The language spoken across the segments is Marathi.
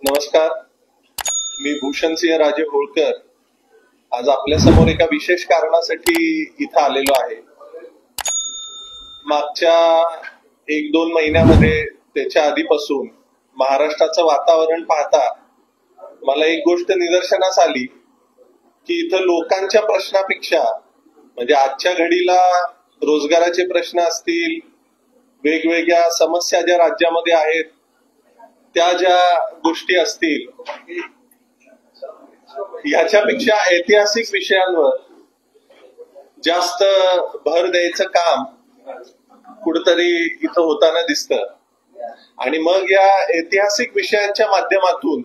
नमस्कार, मी भूषणसिंह राजे होळकर आज आपल्या समोर एका विशेष कारणासाठी इथं आलेलो आहे. मागच्या 1-2 महिन्यामध्ये त्याच्या आधीपासून महाराष्ट्राचं वातावरण पाहता मला एक गोष्ट निदर्शनास आली की इथं लोकांच्या प्रश्नापेक्षा म्हणजे आजच्या घडीला रोजगाराचे प्रश्न असतील, वेगवेगळ्या समस्या ज्या राज्यामध्ये आहेत त्या ज्या गोष्टी असतील, ह्याच्यापेक्षा ऐतिहासिक विषयांवर जास्त भर द्यायचं काम कुठेतरी इथं होताना दिसतं. आणि मग या ऐतिहासिक विषयांच्या माध्यमातून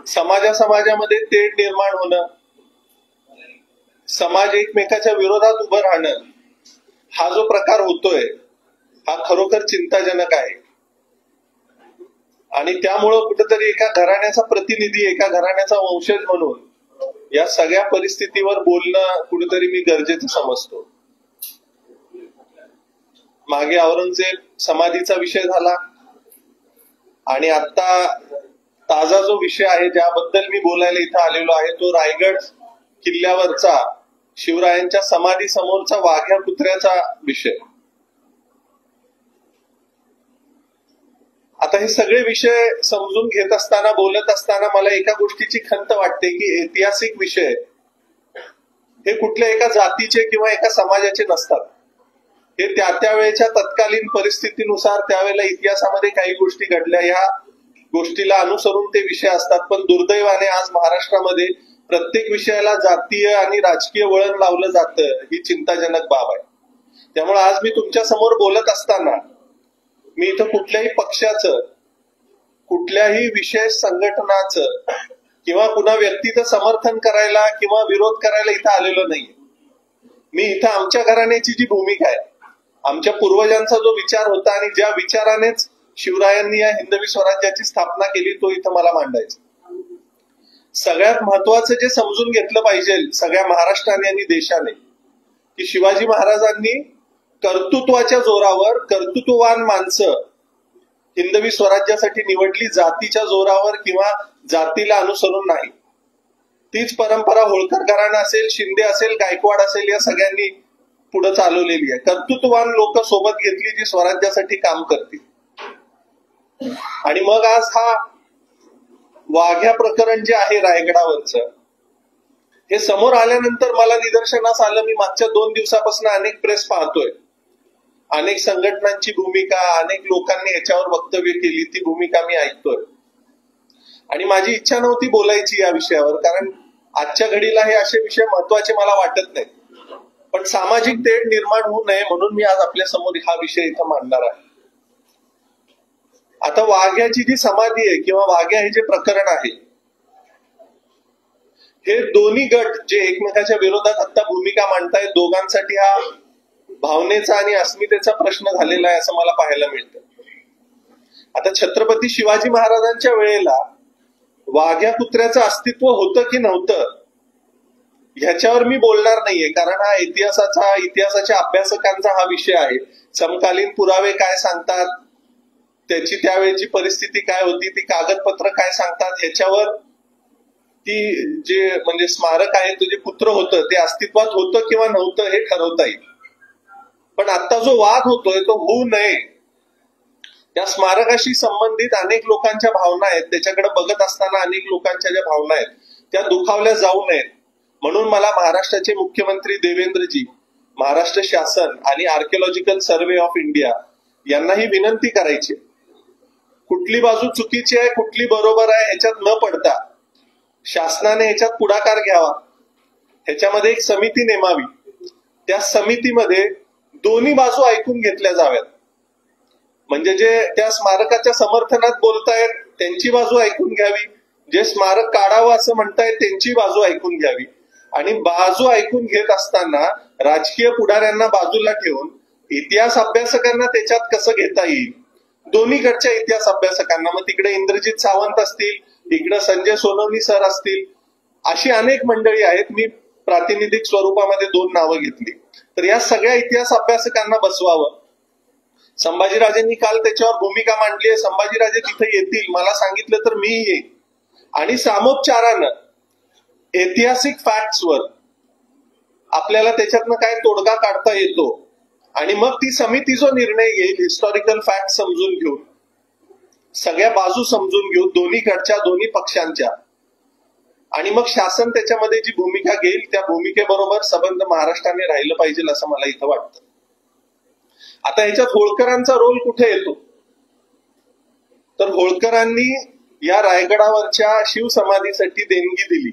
समाजामध्ये तेढ निर्माण होणं, समाज एकमेकाच्या विरोधात उभं राहणं, हा जो प्रकार होतोय हा खरोखर चिंताजनक आहे. आणि त्यामुळं कुठेतरी एका घराण्याचा प्रतिनिधी, एका घराण्याचा वंशज म्हणून या सगळ्या परिस्थितीवर बोलणं कुठेतरी मी गरजेचं समजतो. मागे औरंगजेब समाधीचा विषय झाला आणि आता ताजा जो विषय आहे ज्याबद्दल मी बोलायला इथं आलेलो आहे तो रायगड किल्ल्यावरचा शिवरायांच्या समाधी समोरचा वाघ्या कुत्र्याचा विषय. आता हे सगळे विषय समजून घेत असताना, बोलत असताना मला एका गोष्टीची खंत वाटते की ऐतिहासिक विषय हे कुठल्या एका जातीचे किंवा एका समाजाचे नसतात. हे त्या वेळेच्या तत्कालीन परिस्थितीनुसार त्यावेळेला इतिहासामध्ये काही गोष्टी घडल्या, या गोष्टीला अनुसरून ते विषय असतात. पण दुर्दैवाने आज महाराष्ट्रामध्ये प्रत्येक विषयाला जातीय आणि राजकीय वळण लावलं जातं, ही चिंताजनक बाब आहे. त्यामुळे आज मी तुमच्या समोर बोलत असताना मी इथं कुठल्याही पक्षाचं, कुठल्याही विशेष संघटनाचं किंवा कुणा व्यक्तीचं समर्थन करायला किंवा विरोध करायला इथं आलेलो नाहीये. मी इथं आमच्या घराण्याची जी भूमिका आहे, आमच्या पूर्वजांचा जो विचार होता आणि ज्या विचारानेच शिवरायांनी या हिंदवी स्वराज्याची स्थापना केली तो इथं मला मांडायचा. सगळ्यात महत्वाचं जे समजून घेतलं पाहिजे सगळ्या महाराष्ट्राने आणि देशाने, की शिवाजी महाराजांनी कर्तृत्वाच्या जोरावर कर्तृत्ववान माणसं हिंदवी स्वराज्यासाठी निवडली, जातीच्या जोरावर किंवा जातीला अनुसरून नाही. तीच परंपरा होळकर घराणं असेल, शिंदे असेल, गायकवाड असेल, या सगळ्यांनी पुढे चालवलेली आहे. कर्तृत्ववान लोक सोबत घेतली जी स्वराज्यासाठी काम करतील. आणि मग आज हा वाघ्या प्रकरण जे आहे रायगडावरचं, हे समोर आल्यानंतर मला निदर्शनास आलं, मी मागच्या 2 दिवसापासून अनेक प्रेस पाहतोय, अनेक संघटनांची भूमिका, अनेक लोकांनी याच्यावर वक्तव्य केली, ती भूमिका मी ऐकतोय. आणि माझी इच्छा नव्हती बोलायची या विषयावर, कारण आजच्या घडीला हे असे विषय महत्वाचे मला वाटत नाहीत. पण सामाजिक तेढ निर्माण होऊ नये म्हणून मी आज आपल्या समोर हा विषय इथं मांडणार आहे. आता वाघ्याची जी समाधी आहे किंवा वाघ्या हे जे प्रकरण आहे, हे दोन्ही गट जे एकमेकाच्या विरोधात आता भूमिका मांडतायत, दोघांसाठी हा भावनेचा आणि अस्मितेचा प्रश्न झालेला आहे असं मला पाहायला मिळतं. आता छत्रपती शिवाजी महाराजांच्या वेळेला वाघ्या कुत्र्याचं अस्तित्व होतं की नव्हतं ह्याच्यावर मी बोलणार नाहीये, कारण हा इतिहासाच्या अभ्यासकांचा हा विषय आहे. समकालीन पुरावे काय सांगतात, त्याची त्यावेळेची परिस्थिती काय होती, ती कागदपत्र काय सांगतात, ह्याच्यावर ती जे म्हणजे स्मारक आहे, ते जे पुत्र होतं ते अस्तित्वात होतं किंवा नव्हतं हे ठरवता येईल. पण आता जो वाद होतोय तो होऊ नये, त्या स्मारकाशी संबंधित अनेक लोकांच्या भावना आहेत, त्याच्याकडे बघत असताना अनेक लोकांच्या ज्या भावना आहेत त्या दुखावल्या जाऊ नयेत म्हणून मला महाराष्ट्राचे मुख्यमंत्री देवेंद्रजी, महाराष्ट्र शासन आणि आर्किओलॉजिकल सर्व्हे ऑफ इंडिया यांना ही विनंती करायची. कुठली बाजू चुकीची आहे, कुठली बरोबर आहे ह्याच्यात न पडता शासनाने ह्याच्यात पुढाकार घ्यावा, ह्याच्यामध्ये एक समिती नेमावी, त्या समितीमध्ये दोन्ही बाजू ऐकून घेतल्या जाव्यात. म्हणजे जे त्या स्मारकाच्या समर्थनात बोलतायत त्यांची बाजू ऐकून घ्यावी, जे स्मारक काढावं असं म्हणतायत त्यांची बाजू ऐकून घ्यावी. आणि बाजू ऐकून घेत असताना राजकीय पुढाऱ्यांना बाजूला ठेवून इतिहास अभ्यासकांना त्याच्यात कसं घेता येईल, दोन्हीकडच्या इतिहास अभ्यासकांना, मग तिकडे इंद्रजित सावंत असतील, इकडे संजय सोनवणी सर असतील, अशी अनेक मंडळी आहेत. मी प्रातिनिधिक स्वरूपामध्ये 2 नावं घेतली. तर या सगळ्या इतिहास अभ्यासकांना बसवावं, संभाजीराजेंनी काल त्याच्यावर भूमिका मांडली आहे. संभाजीराजे तिथे येतील, मला सांगितलं तर मी येईन आणि सामोपचारानं ऐतिहासिक फॅक्ट्सवर आपल्याला त्याच्यातनं काय तोडगा काढता येतो आणि मग ती समिती जो निर्णय घेईल हिस्टॉरिकल फॅक्ट समजून घेऊन, सगळ्या बाजू समजून घेऊन दोन्हीकडच्या दोन्ही पक्षांच्या, आणि मग शासन त्याच्यामध्ये जी भूमिका घेईल त्या भूमिकेबरोबर संबंध महाराष्ट्राने राहिलं पाहिजे असं मला इथं वाटतं. आता ह्याच्यात होळकरांचा रोल कुठे येतो तर होळकरांनी या रायगडावरच्या शिवसमाधीसाठी देणगी दिली.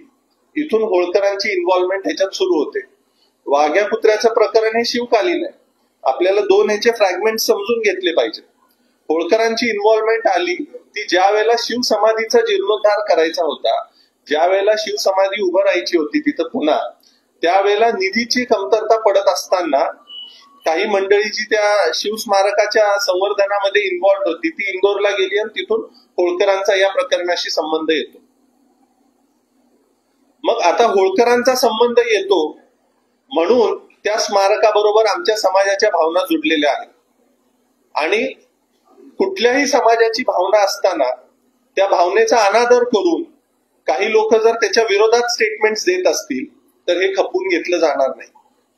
इथून होळकरांची इन्व्हॉल्वमेंट ह्याच्यात सुरू होते. वाघ्या कुत्र्याचं प्रकरण हे शिवकालीन आहे. आपल्याला दोन ह्याचे फ्रॅगमेंट समजून घेतले पाहिजे. होळकरांची इन्व्हॉल्वमेंट आली ती ज्या वेळेला शिवसमाधीचा जीर्णोद्धार करायचा होता, ज्या वेळेला शिवसमाधी उभं राहायची होती तिथं पुन्हा, त्यावेळेला निधीची कमतरता पडत असताना काही मंडळी जी त्या शिवस्मारकाच्या संवर्धनामध्ये इन्व्हॉल्व होती ती इंदोरला गेली आणि तिथून होळकरांचा या प्रकरणाशी संबंध येतो. मग आता होळकरांचा संबंध येतो म्हणून त्या स्मारकाबरोबर आमच्या समाजाच्या भावना जुडलेल्या आहेत आणि कुठल्याही समाजाची भावना असताना त्या भावनेचा अनादर करून काही लोक जर त्याच्या विरोधात स्टेटमेंट्स देत असतील तर हे खपवून घेतलं जाणार नाही.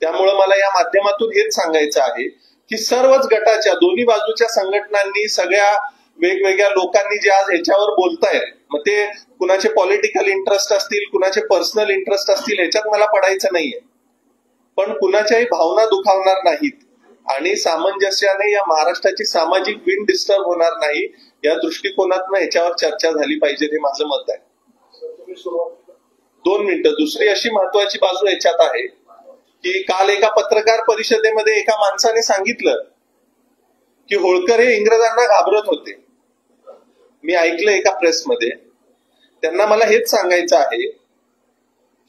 त्यामुळं मला या माध्यमातून हेच सांगायचं आहे की सर्वच गटाच्या दोन्ही बाजूच्या संघटनांनी, सगळ्या वेगवेगळ्या लोकांनी जे आज ह्याच्यावर बोलतायत, मग ते कुणाचे पॉलिटिकल इंटरेस्ट असतील, कुणाचे पर्सनल इंटरेस्ट असतील, ह्याच्यात मला पडायचं नाहीये, पण कुणाच्याही भावना दुखावणार नाहीत आणि सामंजस्याने या महाराष्ट्राची सामाजिक विण डिस्टर्ब होणार नाही या दृष्टिकोनातून ह्याच्यावर चर्चा झाली पाहिजे, हे माझं मत आहे. 2 मिनिटं. दुसरी अशी महत्वाची बाजू याच्यात आहे की काल एका पत्रकार परिषदेमध्ये एका माणसाने सांगितलं की होळकर हे इंग्रजांना घाबरत होते. मी ऐकलं एका प्रेसमध्ये. त्यांना मला हेच सांगायचं आहे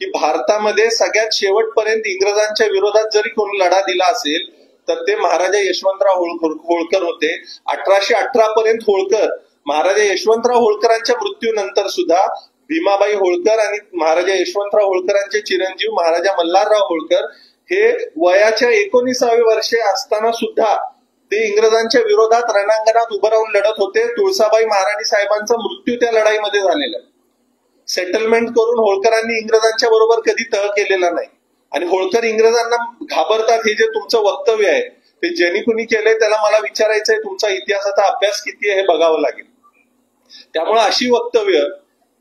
की भारतामध्ये सगळ्यात शेवटपर्यंत इंग्रजांच्या विरोधात जरी कोणी लढा दिला असेल तर ते महाराजा यशवंतराव होळकर होते. 1818 पर्यंत होळकर, महाराजा यशवंतराव होळकरांच्या मृत्यूनंतर सुद्धा भीमाबाई होळकर आणि महाराजा यशवंतराव होळकरांचे चिरंजीव महाराजा मल्हारराव होळकर हे वयाच्या 19व्या वर्षे असताना सुद्धा ते इंग्रजांच्या विरोधात रणांगणात उभं राहून लढत होते. तुळसाबाई महाराणी साहेबांचा मृत्यू त्या लढाईमध्ये झालेला. सेटलमेंट करून होळकरांनी इंग्रजांच्या बरोबर कधी तळ केलेला नाही आणि होळकर इंग्रजांना घाबरतात हे जे तुमचं वक्तव्य आहे ते ज्यांनी कुणी केलंय त्याला मला विचारायचंय तुमचा इतिहासाचा अभ्यास किती आहे हे बघावं लागेल. त्यामुळे अशी वक्तव्य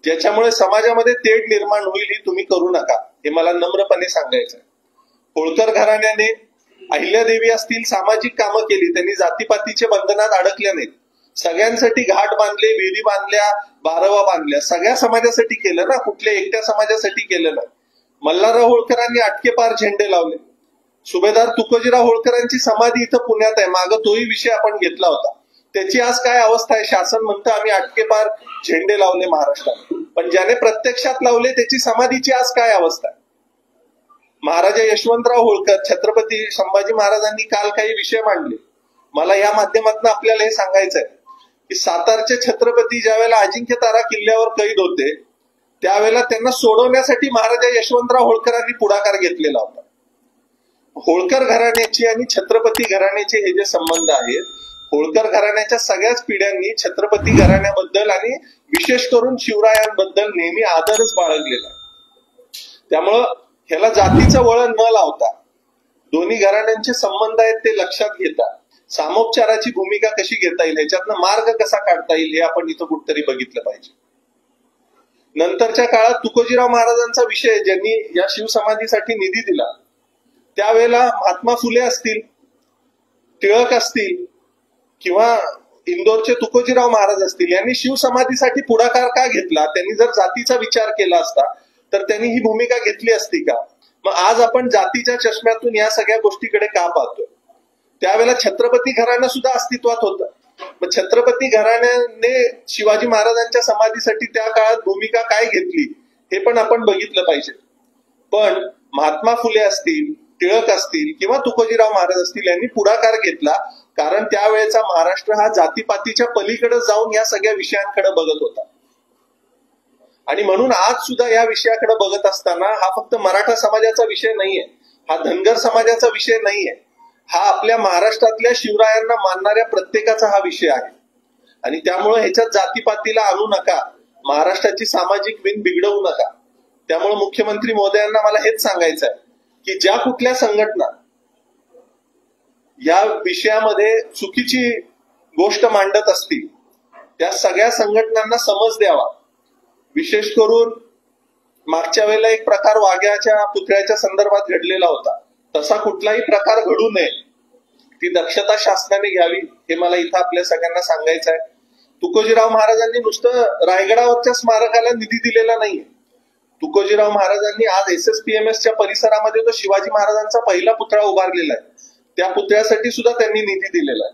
ज्याच्यामुळे समाजामध्ये तेढ निर्माण होईल ही तुम्ही करू नका, हे मला नम्रपणे सांगायचं आहे. होळकर घराण्याने अहिल्यादेवी असतील सामाजिक कामं केली, त्यांनी जातीपातीच्या बंधनात अडकल्या नाहीत. सगळ्यांसाठी घाट बांधले, विहिरी बांधल्या, बारवा बांधल्या, सगळ्या समाजासाठी केलं ना, कुठल्या एकट्या समाजासाठी केलं नाही. मल्हारराव होळकरांनी अटके पार झेंडे लावले. सुभेदार तुकोजीराव होळकरांची समाधी इथं पुण्यात आहे, मागं तोही विषय आपण घेतला होता. त्याची आज काय अवस्था आहे? शासन म्हणतं आम्ही अटके पार झेंडे लावले महाराष्ट्रात, पण ज्याने प्रत्यक्षात लावले त्याची समाधीची आज काय अवस्था आहे? महाराजा यशवंतराव होळकर, छत्रपती संभाजी महाराजांनी काल काही विषय मांडले. मला या माध्यमातून आपल्याला हे सांगायचं आहे की सातारचे छत्रपती ज्या वेळेला अजिंक्यतारा किल्ल्यावर कैद होते त्यावेळेला त्यांना सोडवण्यासाठी महाराजा यशवंतराव होळकरांनी पुढाकार घेतलेला होता. होळकर घराण्याची आणि छत्रपती घराण्याचे हे जे संबंध आहेत, होळकर घराण्याच्या सगळ्याच पिढ्यांनी छत्रपती घराण्याबद्दल आणि विशेष करून शिवरायांबद्दल नेहमी आदरच बाळगलेला. त्यामुळं ह्याला जातीचं वळण न लावता दोन्ही घराण्यांचे संबंध आहेत ते लक्षात घेता सामोपचाराची भूमिका कशी घेता येईल, ह्याच्यातनं मार्ग कसा काढता येईल हे आपण इथं कुठतरी बघितलं पाहिजे. नंतरच्या काळात तुकोजीराव महाराजांचा विषय, ज्यांनी या शिवसमाधीसाठी निधी दिला, त्यावेळेला महात्मा फुले असतील, टिळक असतील किंवा इंदोरचे तुकोजीराव महाराज असतील, यांनी शिवसमाधीसाठी पुढाकार का घेतला? त्यांनी जर जातीचा विचार केला असता तर त्यांनी ही भूमिका घेतली असती का? मग आज आपण जातीच्या चष्म्यातून या सगळ्या गोष्टीकडे का पाहतोय? त्यावेळेला छत्रपती घराणं सुद्धा अस्तित्वात होतं. मग छत्रपती घराण्याने शिवाजी महाराजांच्या समाधीसाठी त्या काळात भूमिका काय घेतली हे पण आपण बघितलं पाहिजे. पण महात्मा फुले असतील, टिळक असतील किंवा तुकोजीराव महाराज असतील, यांनी पुढाकार घेतला कारण त्यावेळेचा महाराष्ट्र हा जातीपातीच्या पलीकडे जाऊन या सगळ्या विषयांकडे बघत होता. आणि म्हणून आज सुद्धा या विषयाकडे बघत असताना हा फक्त मराठा समाजाचा विषय नाहीये, हा धनगर समाजाचा विषय नाहीये, हा आपल्या महाराष्ट्रातल्या शिवरायांना मानणाऱ्या प्रत्येकाचा हा विषय आहे. आणि त्यामुळे ह्याच्यात जातीपातीला आणू नका, महाराष्ट्राची सामाजिक विण बिघडवू नका. त्यामुळे मुख्यमंत्री महोदयांना मला हेच सांगायचं आहे की ज्या कुठल्या संघटना या विषयामध्ये चुकीची गोष्ट मांडत असतील त्या सगळ्या संघटनांना समज द्यावा. विशेष करून मागच्या वेळेला एक प्रकार वाघ्याच्या पुतळ्याच्या संदर्भात घडलेला होता, तसा कुठलाही प्रकार घडू नये ती दक्षता शासनाने घ्यावी हे मला इथं आपल्या सगळ्यांना सांगायचं आहे. तुकोजीराव महाराजांनी नुसतं रायगडावरच्या स्मारकाला निधी दिलेला नाहीये. तुकोजीराव महाराजांनी आज SSPMSच्या परिसरामध्ये जो शिवाजी महाराजांचा पहिला पुतळा उभारलेला आहे त्या पुतळ्यासाठी सुद्धा त्यांनी निधी दिलेला आहे.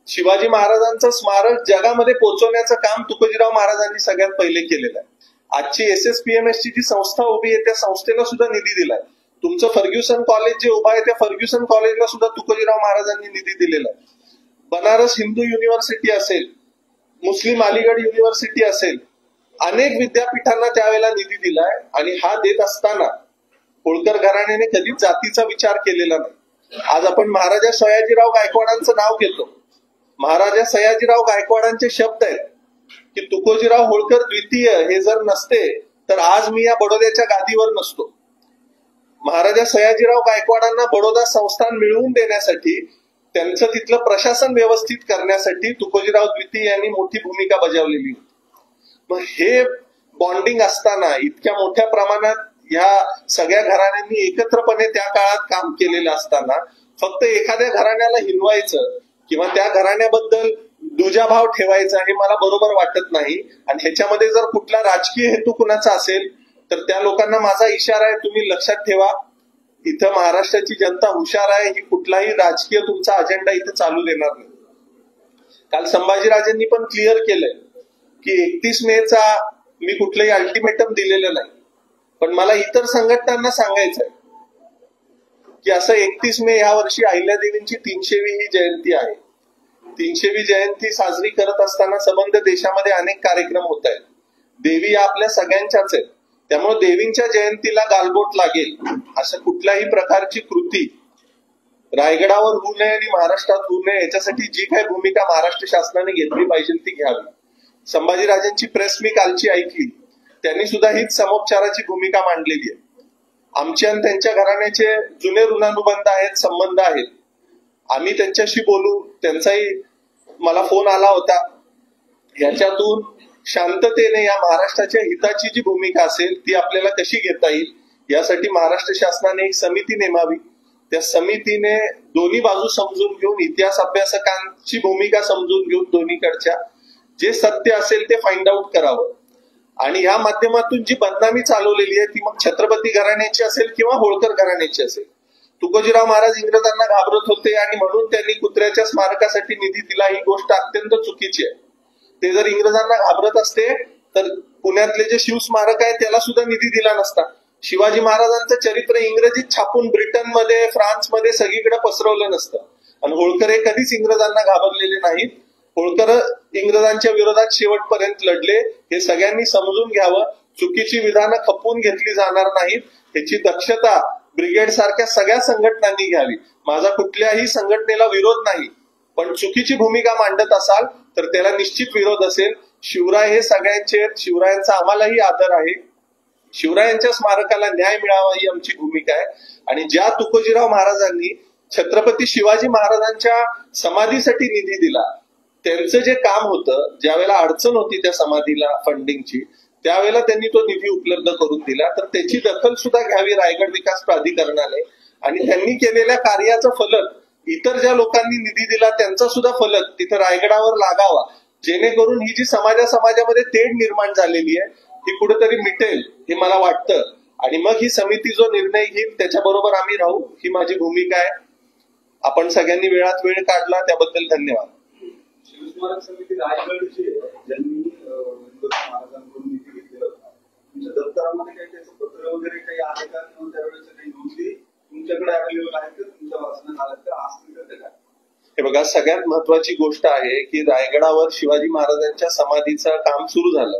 शिवाजी महाराजांचं स्मारक जगामध्ये पोहोचवण्याचं काम तुकोजीराव महाराजांनी सगळ्यात पहिले केलेलं आहे. आजची SSPMSची जी संस्था उभी आहे त्या संस्थेला सुद्धा निधी दिलाय. तुमचं फर्ग्युसन कॉलेज जे उभा आहे त्या फर्ग्युसन कॉलेजला सुद्धा तुकोजीराव महाराजांनी निधी दिलेला आहे. बनारस हिंदू युनिव्हर्सिटी असेल, मुस्लिम अलीगड युनिव्हर्सिटी असेल, अनेक विद्यापीठांना त्यावेळेला निधी दिलाय. आणि हा देत असताना होळकर घराण्याने कधीच जातीचा विचार केलेला नाही. आज आपण महाराजा सयाजीराव गायकवाडांचं नाव घेतो. महाराजा सयाजीराव गायकवाडांचे शब्द आहेत की तुकोजीराव होळकर द्वितीय हे जर नसते तर आज मी या बडोद्याच्या गादीवर नसतो. महाराजा सयाजीराव गायकवाडांना बडोदा संस्थान मिळवून देण्यासाठी, त्यांचं तिथलं प्रशासन व्यवस्थित करण्यासाठी तुकोजीराव द्वितीय यांनी मोठी भूमिका बजावलेली होती. मग हे बॉन्डिंग असताना इतक्या मोठ्या प्रमाणात या सगळ्या घराण्यांनी एकत्रपणे त्या काळात काम केलेलं असताना फक्त एखाद्या घराण्याला हिनवायचं किंवा त्या घराण्याबद्दल दुजाभाव ठेवायचा हे मला बरोबर वाटत नाही. आणि ह्याच्यामध्ये जर कुठला राजकीय हेतू कुणाचा असेल तर त्या लोकांना माझा इशारा आहे, तुम्ही लक्षात ठेवा, इथं महाराष्ट्राची जनता हुशार आहे, ही कुठलाही राजकीय तुमचा अजेंडा इथं चालू देणार नाही. काल संभाजीराजेंनी पण क्लिअर केलंय की 31 मेचा मी कुठलंही अल्टिमेटम दिलेलं नाही. पण मला इतर संघटनांना सांगायचंय की असं 31 मे ह्या वर्षी अहिल्यादेवींची 300वी ही जयंती आहे. 300वी जयंती साजरी करत असताना संबंध देशामध्ये अनेक कार्यक्रम होत आहेत. देवी आपल्या सगळ्यांच्याच आहेत. त्यामुळे देवींच्या जयंतीला गालबोट लागेल अशा कुठल्याही प्रकारची कृती रायगडावर होऊ नये आणि महाराष्ट्रात होऊ नये याच्यासाठी जी काही भूमिका महाराष्ट्र शासनाने घेतली पाहिजे ती घ्यावी. संभाजीराजांची प्रेस मी कालची ऐकली, त्यांनी सुद्धा हीच समोपचाराची भूमिका मांडलेली आहे. आमचे आणि त्यांच्या घराण्याचे जुने ऋणानुबंध आहेत, संबंध आहेत. आम्ही त्यांच्याशी बोलू, त्यांचाही मला फोन आला होता. याच्यातून शांततेने या महाराष्ट्राच्या हिताची जी भूमिका असेल ती आपल्याला कशी घेता येईल यासाठी महाराष्ट्र शासनाने एक समिती नेमावी. त्या समितीने दोन्ही बाजू समजून घेऊन, इतिहास अभ्यासकांची भूमिका समजून घेऊन दोन्हीकडच्या जे सत्य असेल ते फाइंड आउट करावं. आणि या माध्यमातून जी बदनामी चालवलेली आहे ती मग छत्रपती घराण्याची असेल किंवा होळकर घराण्याची असेल. तुकोजीराव महाराज इंग्रजांना घाबरत होते आणि म्हणून त्यांनी कुत्र्याच्या स्मारकासाठी निधी दिला, ही गोष्ट अत्यंत चुकीची आहे. ते जर इंग्रजांना घाबरत असते तर पुण्यातले जे शिवस्मारक आहे त्याला सुद्धा निधी दिला नसता. शिवाजी महाराजांचं चरित्र इंग्रजीत छापून ब्रिटनमध्ये, फ्रान्समध्ये सगळीकडे पसरवलं नसतं. आणि होळकर हे कधीच इंग्रजांना घाबरलेले नाहीत. होळकर इंग्रजांच्या विरोधात शेवटपर्यंत लढले. हे सगळ्यांनी समजून घ्यावं. चुकीची विधानं खपवून घेतली जाणार नाहीत ह्याची दक्षता ब्रिगेड सारख्या सगळ्या संघटनांनी घ्यावी. माझा कुठल्याही संघटनेला विरोध नाही, पण चुकीची भूमिका मांडत असाल तर त्याला निश्चित विरोध असेल. शिवराय हे सगळ्यांचे, शिवरायांचा आम्हालाही आदर आहे. शिवरायांच्या स्मारकाला न्याय मिळावा ही आमची भूमिका आहे. आणि ज्या तुकोजीराव महाराजांनी छत्रपती शिवाजी महाराजांच्या समाधीसाठी निधी दिला, त्यांचं जे काम होतं, ज्या वेळेला अडचण होती त्या समाधीला फंडिंगची, त्यावेळेला त्यांनी तो निधी उपलब्ध करून दिला. तर त्याची दखल सुद्धा घ्यावी रायगड विकास प्राधिकरणाने. आणि त्यांनी केलेल्या कार्याचं फलक इतर ज्या लोकांनी निधी दिला त्यांचा सुद्धा फलक तिथं रायगडावर लागावा, जेणेकरून ही जी समाजामध्ये तेढ निर्माण झालेली आहे ही कुठेतरी मिटेल हे मला वाटतं. आणि मग ही समिती जो निर्णय घेईल त्याच्याबरोबर आम्ही राहू, ही माझी भूमिका आहे. आपण सगळ्यांनी वेळात वेळ काढला त्याबद्दल धन्यवाद. शिवस्मारक समिती रायगडची ज्यांनी महाराजांकडून निधी घेतलेला होता, तुमच्या दप्तरामध्ये काही त्याचं पत्र वगैरे काही आहे का, किंवा त्यावेळेस काही नोंदी तुमच्याकडे अवेलेबल आहेत का, तुमच्या वाचनात आलं का, असतील का काय? हे बघा, सगळ्यात महत्वाची गोष्ट आहे की रायगडावर शिवाजी महाराजांच्या समाधीचं काम सुरू झालं.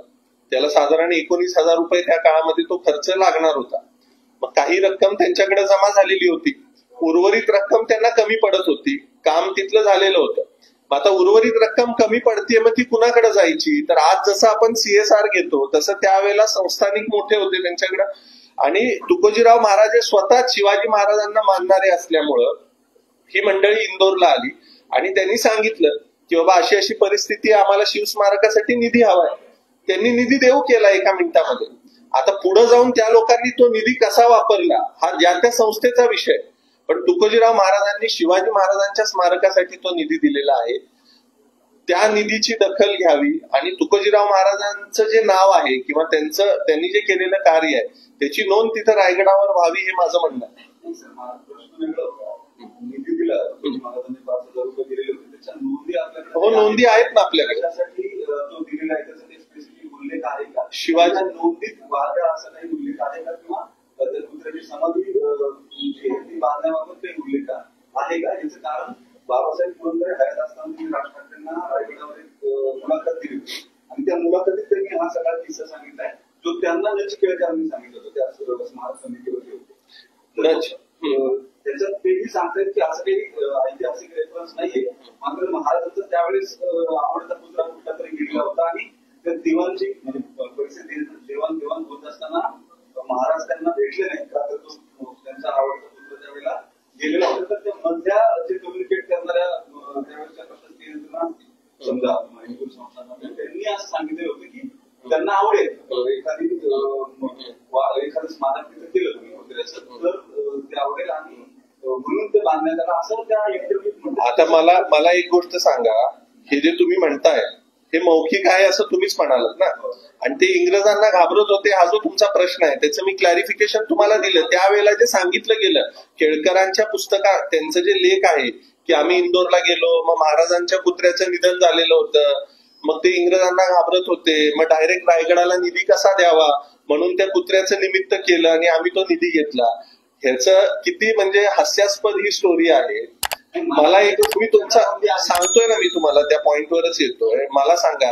त्याला साधारण 19,000 रुपये त्या काळामध्ये तो खर्च लागणार होता. मग काही रक्कम त्यांच्याकडे जमा झालेली होती. उर्वरित रक्कम त्यांना कमी पडत होती, काम तिथलं झालेलं होतं. आता उर्वरित रक्कम कमी पडतीये, मग ती कुणाकडे जायची? तर आज जसं आपण CSR घेतो तसं त्यावेळेला संस्थानिक मोठे होते त्यांच्याकडे, आणि तुकोजीराव महाराज हे स्वतः शिवाजी महाराजांना मानणारे असल्यामुळं ही मंडळी इंदोरला आली आणि त्यांनी सांगितलं की बाबा अशी अशी परिस्थिती, आम्हाला शिवस्मारकासाठी निधी हवाय. त्यांनी निधी देऊ केला एका मिनिटामध्ये. आता पुढे जाऊन त्या लोकांनी तो निधी कसा वापरला हा ज्या त्या संस्थेचा विषय, पण तुकोजीराव महाराजांनी शिवाजी महाराजांच्या स्मारकासाठी तो निधी दिलेला आहे. त्या निधीची दखल घ्यावी आणि तुकोजीराव महाराजांचं जे नाव आहे किंवा त्यांनी जे केलेलं कार्य आहे त्याची नोंद तिथं रायगडावर व्हावी, हे माझं म्हणणं आहे. निधी दिला महाराजांनी 5,000 रुपये दिलेले होते, त्याच्या नोंदी आपल्याकडे हो, नोंदी आहेत ना आपल्याकडे. त्यासाठी तो दिलेला आहे, त्याचा स्पेसिफिक उल्लेख आहे का? शिवाजी नोंदीत वाद्य असं काही उल्लेख आहे का? किंवा कुत्र्याची समाधी ती बांधण्याबाबत काही उल्लेख आहे का? याचं कारण बाबासाहेब पुरंदरे हयात असताना त्यांनी राज ठाकरेंना रायगडावर एक मुलाखत दिली होती आणि त्या मुलाखतीत त्यांनी हा सगळा किस्सा सांगितलाय जो त्यांना नचिकेळकरांनी सांगितलं होतं, त्या स्मारक समितीवरती होते. त्याच्यात तेही सांगतायत की असं काही ऐतिहासिक रेफरन्स नाहीये, मात्र महाराजांचा त्यावेळेस आवडता पुतळा कुठला तरी गेलेला होता आणि त्या दिवाणची म्हणजे पैसे देवाणघेवाण होत असताना महाराज त्यांना भेटले नाही का, तर तो त्यांचा आवडता पुतळा त्यावेळेला गेलेला होता. तर त्या मधल्या जे कम्युनिकेट करणाऱ्या त्यावेळेच्या प्रशासकीय यंत्रणा समजा हिंदू संस्थांना त्यांनी असं सांगितलं होतं की त्यांना आवडेल एखादं स्मारक तिथं केलं तुम्ही वगैरे, तर ते आवडेल आणि म्हणून ते बांधण्यात आलं असं त्या इंटरव्ह्यूत. आता मला एक गोष्ट सांगा, हे जे तुम्ही म्हणताय हे मौखिक आहे असं तुम्हीच म्हणालात ना, आणि ते इंग्रजांना घाबरत होते हा जो तुमचा प्रश्न आहे त्याचं मी क्लॅरिफिकेशन तुम्हाला दिलं. त्यावेळेला जे सांगितलं गेलं केळकरांच्या पुस्तकात, त्यांचं जे लेख आहे की आम्ही इंदोरला गेलो, मग महाराजांच्या कुत्र्याचं निधन झालेलं होतं, मग ते इंग्रजांना घाबरत होते, मग डायरेक्ट रायगडाला निधी कसा द्यावा म्हणून त्या कुत्र्याचं निमित्त केलं आणि आम्ही तो निधी घेतला. ह्याचं किती म्हणजे हास्यास्पद ही स्टोरी आहे. मला एक मी तुमचा सांगतोय ना, मी तुम्हाला त्या पॉइंटवरच येतोय. मला सांगा,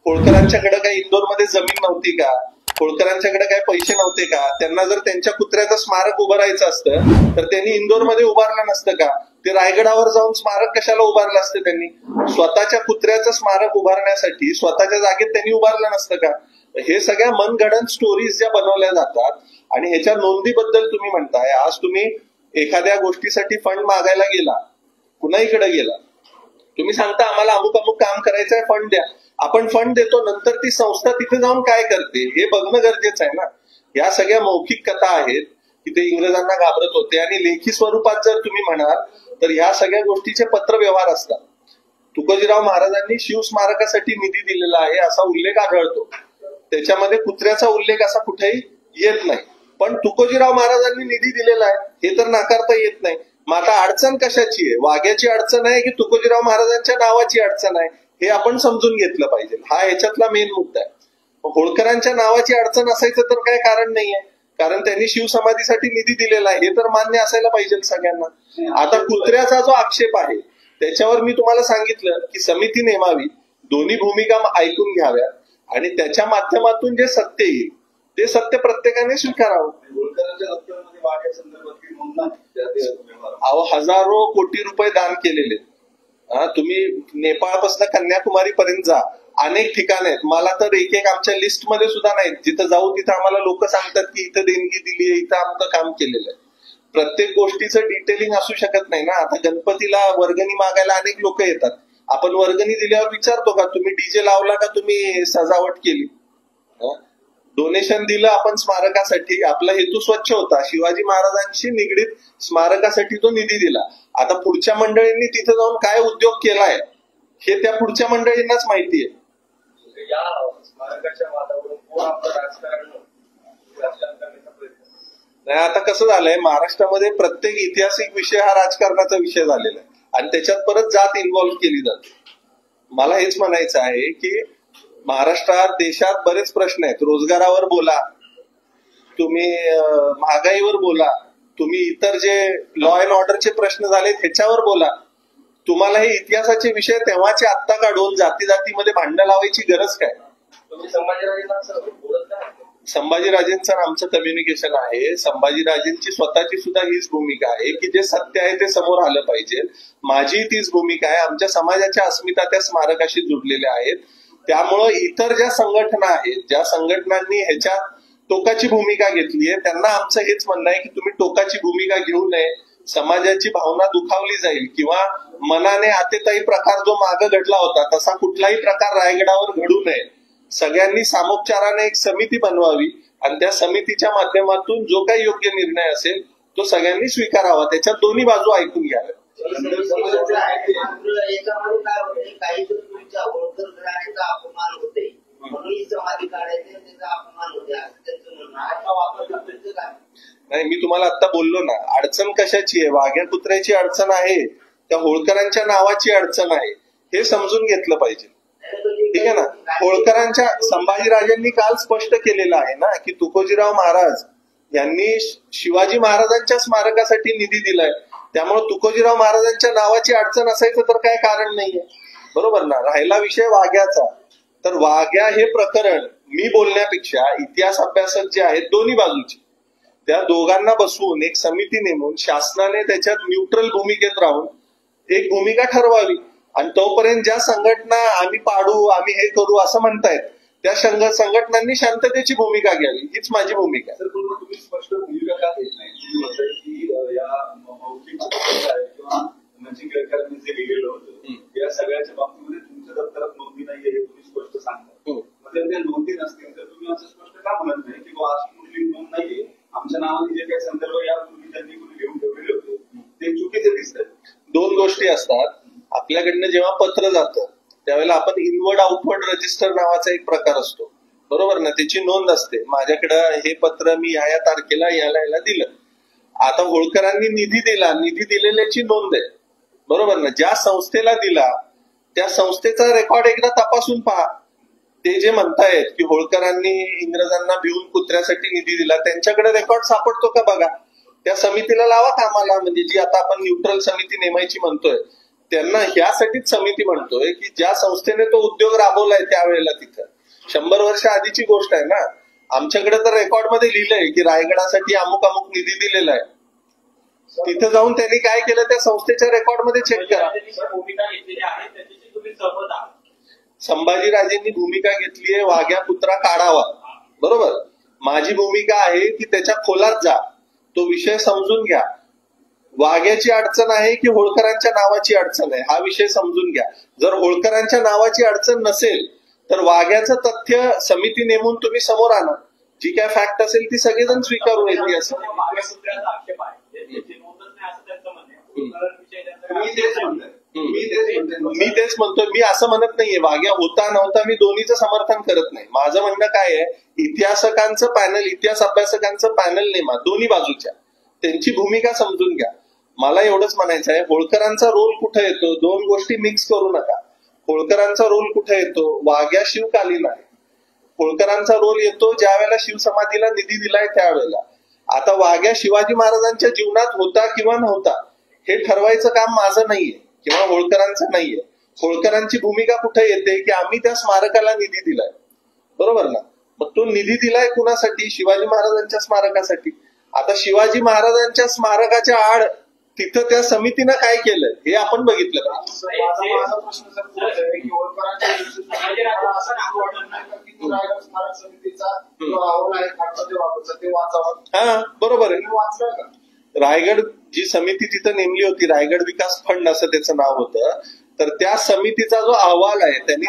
होळकरांच्याकडे काही इंदोरमध्ये जमीन नव्हती का? होळकरांच्याकडे काही पैसे नव्हते का? त्यांना जर त्यांच्या कुत्र्याचं स्मारक उभारायचं असतं तर त्यांनी इंदोरमध्ये उभारलं नसतं का? ते रायगडावर जाऊन स्मारक कशाला उभारलं असतं? त्यांनी स्वतःच्या कुत्र्याचं स्मारक उभारण्यासाठी स्वतःच्या जागेत त्यांनी उभारलं नसतं का? हे सगळ्या मनगडंत स्टोरीज ज्या बनवल्या जातात आणि ह्याच्या नोंदीबद्दल तुम्ही म्हणताय. आज तुम्ही एखाद्या गोष्टीसाठी फंड मागायला गेला, कुणाहीकडे गेला, तुम्ही सांगता आम्हाला अमुक अमुक काम करायचं आहे, फंड द्या. आपण फंड देतो, नंतर ती संस्था तिथे जाऊन काय करते हे बघणं गरजेचं आहे ना. या सगळ्या मौखिक कथा आहेत की ते इंग्रजांना घाबरत होते, आणि लेखी स्वरूपात जर तुम्ही म्हणाल तर ह्या सगळ्या गोष्टीचे पत्रव्यवहार असतात. तुकोजीराव महाराजांनी शिवस्मारकासाठी निधी दिलेला आहे असा उल्लेख आढळतो, त्याच्यामध्ये कुत्र्याचा उल्लेख असा कुठेही येत नाही. पण तुकोजीराव महाराजांनी निधी दिलेला आहे हे तर नाकारता येत नाही. मग आता अडचण कशाची आहे? वाघ्याची अडचण आहे की तुकोजीराव महाराजांच्या नावाची अडचण आहे? हे आपण समजून घेतलं पाहिजे. हा ह्याच्यातला मेन मुद्दा आहे. होळकरांच्या नावाची अडचण असायचं तर काय कारण नाहीये, कारण त्यांनी शिवसमाधीसाठी निधी दिलेला आहे हे तर मान्य असायला पाहिजे सगळ्यांना. आता कुत्र्याचा जो आक्षेप आहे त्याच्यावर मी तुम्हाला सांगितलं की समिती नेमावी, दोन्ही भूमिका ऐकून घ्याव्यात आणि त्याच्या माध्यमातून जे सत्य येईल ते सत्य प्रत्येकाने स्वीकारावं. अहो, हजारो कोटी रुपये दान केलेले. तुम्ही नेपाळपासून कन्याकुमारी पर्यंत जा, अनेक ठिकाण आहेत. मला तर एक आमच्या लिस्ट मध्ये सुद्धा नाहीत. जिथं जाऊ तिथं आम्हाला लोक सांगतात की इथं देणगी दिली आहे, इथं आमचं काम केलेलं आहे. प्रत्येक गोष्टीचं डिटेलिंग असू शकत नाही ना. आता गणपतीला वर्गणी मागायला अनेक लोक येतात. आपण वर्गणी दिल्यावर विचारतो का तुम्ही डीजे लावला का तुम्ही सजावट केली? डोनेशन दिलं आपण स्मारकासाठी, आपला हेतू स्वच्छ होता, शिवाजी महाराजांशी निगडीत स्मारकासाठी तो निधी दिला. आता पुढच्या मंडळींनी तिथे जाऊन काय उद्योग केलाय हे त्या पुढच्या मंडळींनाच माहिती आहे. या स्मारकाच्या वादावरून आपलं राजकारण नाही, आता कसं झालंय महाराष्ट्रामध्ये प्रत्येक ऐतिहासिक विषय हा राजकारणाचा विषय झालेला आहे आणि त्याच्यात परत जात इन्व्हॉल्व्ह केली जाते. मला हेच म्हणायचं आहे की महाराष्ट्रात देशात बरेच प्रश्न आहेत. रोजगारावर बोला तुम्ही, महागाईवर बोला तुम्ही, इतर जे लॉ अँड ऑर्डरचे प्रश्न झाले त्याच्यावर बोला. तुम्हाला हे इतिहासाचे विषय तेव्हाचे आत्ता काढून जाती जातीमध्ये भांडण लावायची गरज काय? तुम्ही संभाजीराजांना बोलत नाही. संभाजीराजेंचं आमचं कम्युनिकेशन आहे. संभाजीराजेंची स्वतःची सुद्धा हीच भूमिका आहे की जे सत्य आहे ते समोर आलं पाहिजे. माझी तीच भूमिका आहे. आमच्या समाजाच्या अस्मिता त्या स्मारकाशी जुडलेल्या आहेत. त्यामुळं इतर ज्या संघटना आहेत, ज्या संघटनांनी ह्याच्यात टोकाची भूमिका घेतली आहे, त्यांना आमचं हेच म्हणणं आहे की तुम्ही टोकाची भूमिका घेऊ नये. समाजाची भावना दुखावली जाईल किंवा मनाने आतेताई प्रकार जो मागे घडला होता तसा कुठलाही प्रकार रायगडावर घडू नये. सगळ्यांनी सामोपचाराने एक समिती बनवावी आणि त्या समितीच्या माध्यमातून जो काही योग्य निर्णय असेल तो सगळ्यांनी स्वीकारावा. त्याच्यात दोन्ही बाजू ऐकून घ्याव्या. नाही, मी तुम्हाला आता बोललो ना, अडचण कशाची आहे? वाघ्या कुत्र्याची अडचण आहे, त्या होळकरांच्या नावाची अडचण आहे, हे समजून घेतलं पाहिजे. ठीक आहे ना. होळकरांच्या संभाजीराजांनी काल स्पष्ट केलेलं आहे ना की तुकोजीराव महाराज यांनी शिवाजी महाराजांच्या स्मारकासाठी निधी दिलाय. त्यामुळे तुकोजीराव महाराजांच्या नावाची अडचण असायचं तर काय कारण नाहीये. बरोबर ना. राहिला विषय वाघ्याचा, तर वाघ्या हे प्रकरण मी बोलण्यापेक्षा इतिहास अभ्यासक जे आहेत दोन्ही बाजूचे, त्या दोघांना बसवून एक समिती नेमून शासनाने त्याच्यात न्यूट्रल भूमिकेत राहून एक भूमिका ठरवावी. आणि तोपर्यंत ज्या संघटना आम्ही पाडू, आम्ही हे करू असं म्हणतायत, त्या संघटनांनी शांततेची भूमिका घ्यावी. हीच माझी भूमिका आहे. तुम्ही स्पष्ट भूमिका का देत नाही? तुम्ही म्हणताय की या मौखिक किंवा नजीक सरकारने जे लिहिलेलं होतं या सगळ्याच्या बाबतीमध्ये तुमच्या दप्तरात नोंदी नाहीये हे तुम्ही स्पष्ट सांगता. म्हणजे त्या नोंदी नसतील तर तुम्ही असं स्पष्ट का म्हणत नाही की अशी कुठली नोंद नाहीये, आमच्या नावाने जे काही संदर्भ यापूर्वी त्यांनी कुठे घेऊन ठेवलेले होते ते चुकीचे दिसतात? दोन गोष्टी असतात. आपल्याकडनं जेव्हा पत्र जातं त्यावेळेला आपण इनवर्ड आउटवर्ड रजिस्टर नावाचा एक प्रकार असतो. बरोबर ना. त्याची नोंद असते, माझ्याकडं हे पत्र मी या तारखेला याला दिलं. आता होळकरांनी निधी दिला, निधी दिलेल्याची नोंद आहे. बरोबर ना. ज्या संस्थेला दिला त्या संस्थेचा रेकॉर्ड एकदा तपासून पहा. ते जे म्हणतायत की होळकरांनी इंग्रजांना भिवून कुत्र्यासाठी निधी दिला, त्यांच्याकडे रेकॉर्ड सापडतो का बघा. त्या समितीला लावा कामाला. म्हणजे जी आता आपण न्यूट्रल समिती नेमायची म्हणतोय त्यांना ह्यासाठीच समिती म्हणतोय की ज्या संस्थेने तो उद्योग राबवलाय त्यावेळेला तिथं 100 वर्ष आधीची गोष्ट आहे ना. आमच्याकडे तर रेकॉर्ड मध्ये लिहिलंय की रायगडासाठी अमुक अमुक निधी दिलेला आहे. तिथं जाऊन त्यांनी काय केलं त्या संस्थेच्या रेकॉर्ड मध्ये चेक करा. संभाजीराजेंनी भूमिका घेतली आहे वाघ्या कुत्रा काढावा. बरोबर. माझी भूमिका आहे की त्याच्या खोलात जा, तो विषय समजून घ्या. वाघ्याची अडचण आहे की होळकरांच्या नावाची अडचण आहे हा विषय समजून घ्या. जर होळकरांच्या नावाची अडचण नसेल तर वाघ्याचं तथ्य समिती नेमून तुम्ही समोर आणा. जी काय फॅक्ट असेल ती सगळेजण स्वीकारून येते. असं मी तेच म्हणतोय. मी असं म्हणत नाहीये वाघ्या होता नव्हता, मी दोन्हीचं समर्थन करत नाही. माझं म्हणणं काय आहे, इतिहासकांचं पॅनल, इतिहास अभ्यासकांचं पॅनल नेमा दोन्ही बाजूच्या, त्यांची भूमिका समजून घ्या. मला एवढंच म्हणायचं आहे, होळकरांचा रोल कुठे येतो, दोन गोष्टी मिक्स करू नका. होळकरांचा रोल कुठे येतो, वाघ्या शिवकालीन आहे. होळकरांचा रोल येतो ज्या वेळेला शिवसमाधीला निधी दिलाय त्यावेळेला. आता वाघ्या शिवाजी महाराजांच्या जीवनात होता किंवा नव्हता हे ठरवायचं काम माझं नाहीये किंवा होळकरांचं नाहीये. होळकरांची भूमिका कुठे येते की आम्ही त्या स्मारकाला निधी दिलाय. बरोबर ना. मग तो निधी दिलाय कुणासाठी? शिवाजी महाराजांच्या स्मारकासाठी. आता शिवाजी महाराजांच्या स्मारकाच्या आड तिथं त्या समितीनं काय केलं हे आपण बघितलं पाहिजे. हा बरोबर आहे. रायगड जी समिती तिथं नेमली होती, रायगड विकास फंड असं त्याचं नाव होतं, तर त्या समितीचा जो अहवाल आहे त्यांनी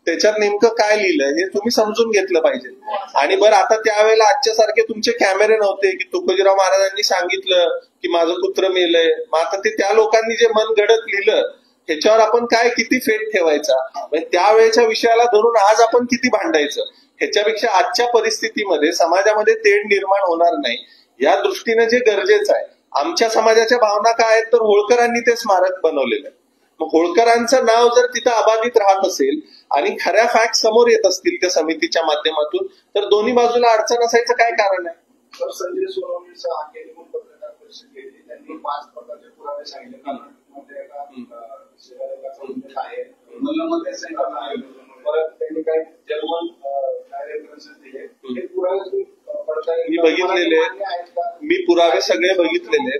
त्याच्यात नेमकं काय लिहिलं हे तुम्ही समजून घेतलं पाहिजे. आणि बरं, आता त्यावेळेला आजच्या सारखे तुमचे कॅमेरे नव्हते की तुकोजीराव महाराजांनी सांगितलं की माझं कुत्र मेलंय. मग आता ते त्या लोकांनी जे मन घडत लिहिलं ह्याच्यावर आपण काय किती फेट ठेवायचा, त्यावेळेच्या विषयाला धरून आज आपण किती भांडायचं. ह्याच्यापेक्षा आजच्या परिस्थितीमध्ये समाजामध्ये तेढ निर्माण होणार नाही या दृष्टीने जे गरजेचं आहे. आमच्या समाजाच्या भावना काय आहेत, तर होळकरांनी ते स्मारक बनवलेलं आहे. मग होळकरांचं नाव जर तिथं अबाधित राहत असेल आणि खऱ्या फॅक्ट समोर येत असतील त्या समितीच्या माध्यमातून, तर दोन्ही बाजूला अडचण असायचं काय कारण आहे? संजय सोनवणे पत्रकार परिषद घेतली, त्यांनी 5 प्रकारचे पुरावे सांगितले. परत त्यांनी काही जर्मन रेफरन्सेस दिले ते पुरावे मी बघितलेले, मी पुरावे सगळे बघितलेले.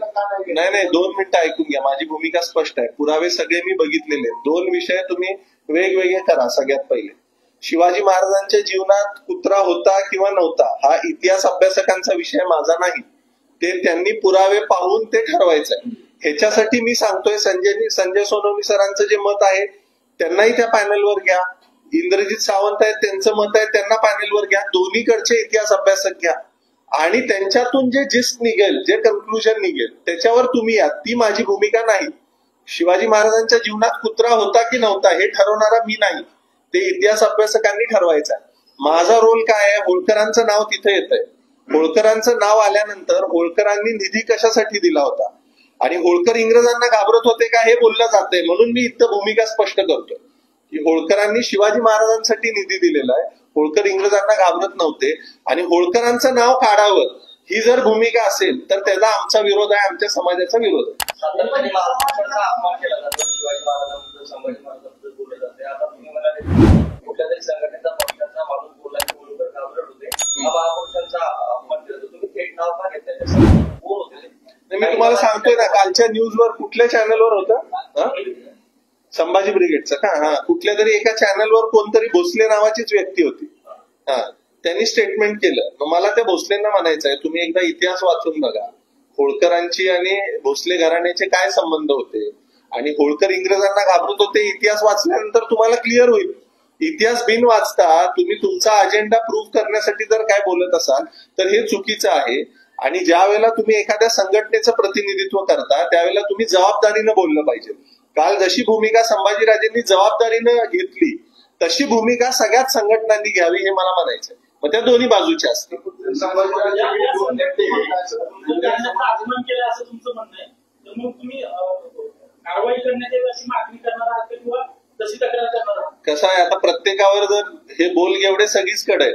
नाही 2 मिनिटं ऐकून घ्या, माझी भूमिका स्पष्ट आहे. पुरावे सगळे मी बघितलेले. 2 विषय तुम्ही वेगवेगळे करा. सगळ्यात पहिले, शिवाजी महाराजांच्या जीवनात कुत्रा होता किंवा नव्हता हा इतिहास अभ्यासकांचा विषय माझा नाही. ते त्यांनी पुरावे पाहून ते ठरवायचं आहे. ह्याच्यासाठी मी सांगतोय संजय सोनवणे सरांचं जे मत आहे त्यांनाही त्या पॅनलवर घ्या. इंद्रजित सावंत आहेत, त्यांचं मत आहे, त्यांना पॅनलवर घ्या. दोन्हीकडचे इतिहास अभ्यासक घ्या आणि त्यांच्यातून जे जिस्ट निघेल, जे कन्क्लुजन निघेल त्याच्यावर तुम्ही या. ती माझी भूमिका नाही. शिवाजी महाराजांच्या जीवनात कुत्रा होता की नव्हता हे ठरवणारा मी नाही, ते इतिहास अभ्यासकांनी ठरवायचं आहे. माझा रोल काय आहे? होळकरांचं नाव तिथे येतंय. होळकरांचं नाव आल्यानंतर होळकरांनी निधी कशासाठी दिला होता आणि होळकर इंग्रजांना घाबरत होते का हे बोललं जातंय. म्हणून मी इथं भूमिका स्पष्ट करतोय की होळकरांनी शिवाजी महाराजांसाठी निधी दिलेला आहे. होळकर इंग्रजांना घाबरत नव्हते आणि होळकरांचं नाव काढावं ही जर भूमिका असेल तर त्याचा आमचा विरोध आहे, आमच्या समाजाचा विरोध आहे. सातत्याने महाराष्ट्राचा अपमान केला जातो. शिवाजी महाराजांबद्दल, संभाजी महाराजांबद्दल बोललं जाते. आता तुम्ही म्हणाले कुठल्या तरी संघटनेचा पक्षाचा माणूस बोलला की होळकर घाबरत होते, हा महापुरुषांचा अपमान केला जातो. तुम्ही थेट नाव का घेतलं? कोण होते? मी तुम्हाला सांगतोय ना, कालच्या न्यूजवर कुठल्या चॅनलवर होतं? संभाजी ब्रिगेडचं का? हा, कुठल्या तरी एका चॅनलवर कोणतरी भोसले नावाचीच व्यक्ती होती. हा, त्यांनी स्टेटमेंट केलं. मला त्या भोसलेंना म्हणायचं आहे, तुम्ही एकदा इतिहास वाचून बघा. होळकरांची आणि भोसले घराण्याचे काय संबंध होते आणि होळकर इंग्रजांना घाबरत होते. इतिहास वाचल्यानंतर तुम्हाला क्लिअर होईल. इतिहास बिन वाचता तुम्ही तुमचा अजेंडा प्रूव्ह करण्यासाठी जर काय बोलत असाल तर हे चुकीचं आहे. आणि ज्या वेळेला तुम्ही एखाद्या संघटनेचं प्रतिनिधित्व करता त्यावेळेला तुम्ही जबाबदारीनं बोललं पाहिजे. काल जशी भूमिका संभाजीराजेंनी जबाबदारीनं घेतली तशी भूमिका सगळ्याच संघटनांनी घ्यावी हे मला म्हणायचं. मग त्या दोन्ही बाजूच्या असतील. आगमन केलं असं तुमचं म्हणणं आहे, तर मग तुम्ही कारवाई करण्याची अशी मागणी करणार आहात किंवा तशी तक्रार करणार आहात? कसं आहे, आता प्रत्येकावर जर हे बोल एवढे सगळीचकडे आहे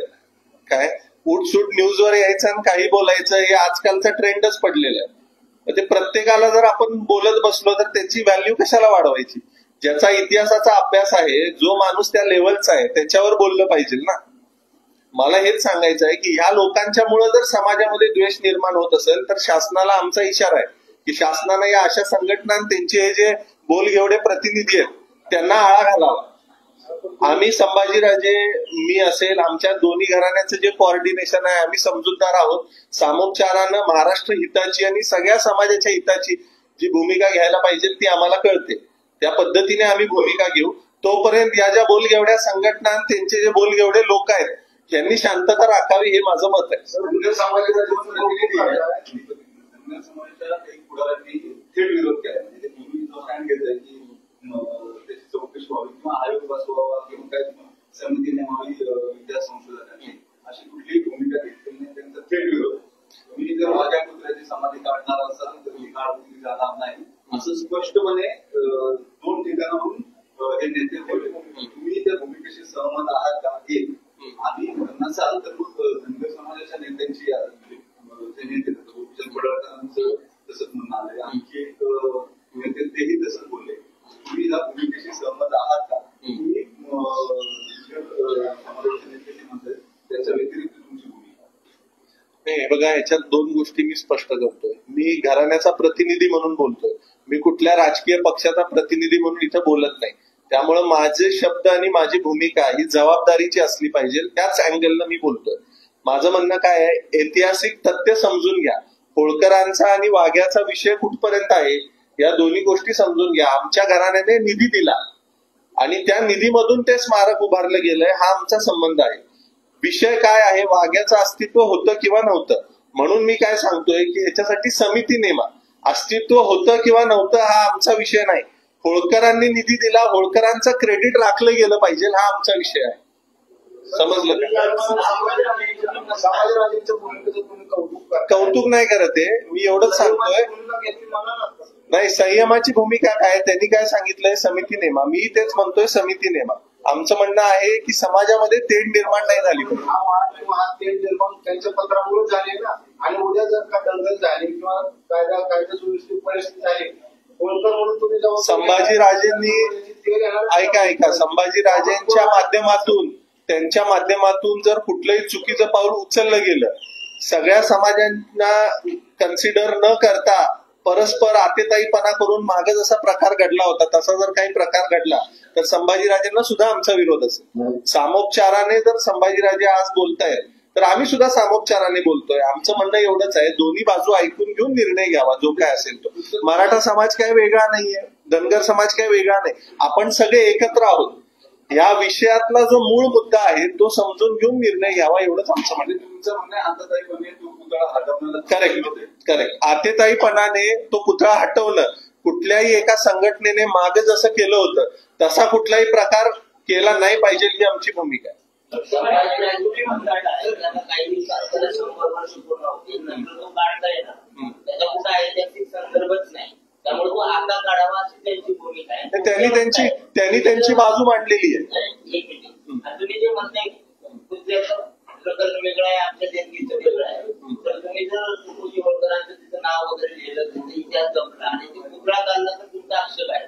काय, उठसूट न्यूजवर यायचं आणि काही बोलायचं हे आजकालचा ट्रेंडच पडलेला आहे. ते प्रत्येकाला जर आपण बोलत बसलो तर त्याची व्हॅल्यू कशाला वाढवायची? ज्याचा इतिहासाचा अभ्यास आहे, जो माणूस त्या लेवलचा आहे त्याच्यावर बोललं पाहिजे ना. मला हेच सांगायचं आहे की ह्या लोकांच्यामुळे जर समाजामध्ये द्वेष निर्माण होत असेल तर शासनाला आमचा इशारा आहे की शासनानं या अशा संघटना त्यांचे हे जे बोलघेवडे प्रतिनिधी आहेत त्यांना आळा घालावा. आम्ही संभाजीराजे, मी असेल, आमच्या दोन्ही घराण्याचं जे कोऑर्डिनेशन आहे आम्ही समजूतदार आहोत. सामोपचारानं महाराष्ट्र हिताची आणि सगळ्या समाजाच्या हिताची जी भूमिका घ्यायला पाहिजे ती आम्हाला कळते. त्या पद्धतीने आम्ही भूमिका घेऊ. तोपर्यंत या ज्या बोलगेवड्या संघटना त्यांचे जे बोलगेवडे लोक आहेत यांनी शांतता राखावी हे माझं मत आहे. थेट विरोध केला म्हणजे तुम्ही जो स्टँड घेतलाय की त्याची चौकशी व्हावी किंवा आयोग बसवावा किंवा काय समिती नेमावी इतिहास संशोधनाची, अशी कुठलीही भूमिका घेतली त्यांचा थेट विरोध. तुम्ही जर माझ्या कुत्र्याची समाधी काढणार असाल तर ही काढली जाणार नाही असं स्पष्टपणे 2 ठिकाणाहून हे नेते बोलले. तुम्ही त्या भूमिकेशी सहमत आहात का? एक, आणि नसाल तर मग धनगर समाजाच्या नेत्यांची नेते पडळकरांचं तसंच म्हणणं आलंय, आणखी एक नेते तेही तसंच बोलले. तुम्ही या भूमिकेशी सहमत आहात का? तुम्ही समाजाच्या नेत्याशी म्हणताय त्याच्या व्यतिरिक्त तुमची भूमिका? नाही, बघा, ह्याच्यात 2 गोष्टी मी स्पष्ट करतोय. मी घराण्याचा प्रतिनिधी म्हणून बोलतोय, मी कुठल्या राजकीय पक्षाचा प्रतिनिधी म्हणून इथं बोलत नाही. त्यामुळे माझे शब्द आणि माझी भूमिका ही जबाबदारीची असली पाहिजे, त्याच अँगलनं मी बोलतोय. माझं म्हणणं काय आहे, ऐतिहासिक तथ्य समजून घ्या. होळकरांचा आणि वाघ्याचा विषय कुठपर्यंत आहे या दोन्ही गोष्टी समजून घ्या. आमच्या घराण्याने निधी दिला आणि त्या निधीमधून ते स्मारक उभारलं गेलंय, हा आमचा संबंध आहे. विषय काय आहे, वाघ्याचं अस्तित्व होतं किंवा नव्हतं. म्हणून मी काय सांगतोय की ह्याच्यासाठी समिती नेमा. अस्तित्व होतं किंवा नव्हतं हा आमचा विषय नाही. होळकरांनी निधी दिला, होळकरांचं क्रेडिट राखलं गेलं पाहिजे, हा आमचा विषय आहे. समजलं? कौतुक नाही करत आहे मी, एवढंच सांगतोय. नाही, संयमाची भूमिका काय, त्यांनी काय सांगितलंय, समिती नेमा. मी तेच म्हणतोय, समिती नेमा. आमचं म्हणणं आहे की समाजामध्ये तेढ निर्माण नाही झाली पाहिजे. तेढ निर्माण त्यांच्या पत्रामुळे झाले ना. आणि उद्या जर का दंगल झाली किंवा कायदा सुव्यवस्थित परिस्थिती झाली होळकर म्हणून तुम्ही जाऊन संभाजीराजेंनी ऐका संभाजीराजेंच्या माध्यमातून त्यांच्या माध्यमातून जर कुठलंही चुकीचं पाऊल उचललं गेलं, सगळ्या समाजांना कन्सिडर न करता परस्पर आतेताईपणा करून मागे जसा प्रकार घडला होता तसा जर काही प्रकार घडला तर संभाजीराजेंना सुद्धा आमचा विरोध असेल. सामोपचाराने जर संभाजीराजे आज बोलतायत तर आम्ही सुद्धा सामोपचाराने बोलतोय. आमचं म्हणणं एवढंच आहे, दोन्ही बाजू ऐकून घेऊन निर्णय घ्यावा जो काय असेल तो. मराठा समाज काय वेगळा नाहीये, धनगर समाज काय वेगळा नाही, आपण सगळे एकत्र आहोत. या विषयातला जो मूळ मुद्दा आहे तो समजून घेऊन निर्णय घ्यावा एवढंच आमचं म्हणणं. तुमचं म्हणणं आहे आताताईपणे तो पुतळा हटवण्याला करेक्ट. आतेताईपणाने तो पुतळा हटवणं कुठल्याही एका संघटनेने मागे जसं केलं होतं तसा कुठलाही प्रकार केला नाही पाहिजे ही आमची भूमिका आहे. काही दिवसात 100 वर्ष पूर्ण होतील, नंतर तो काढता येणार, त्याचा कुठं ऐतिहासिक संदर्भच नाही, त्यामुळे तो आता काढावा अशी त्यांची भूमिका आहे. त्यांनी त्यांची बाजू मांडलेली आहे. तुम्ही जे म्हणताय प्रकरण वेगळं आहे, आमच्या देणगीचं वेगळं आहे, तर तुम्ही जर तुकोजी होळकरांचं तिचं नाव वगैरे लिहिलं, तिचा इतिहास जपला आणि ते पुतळा काढला तर तुमचा आक्षेप आहे.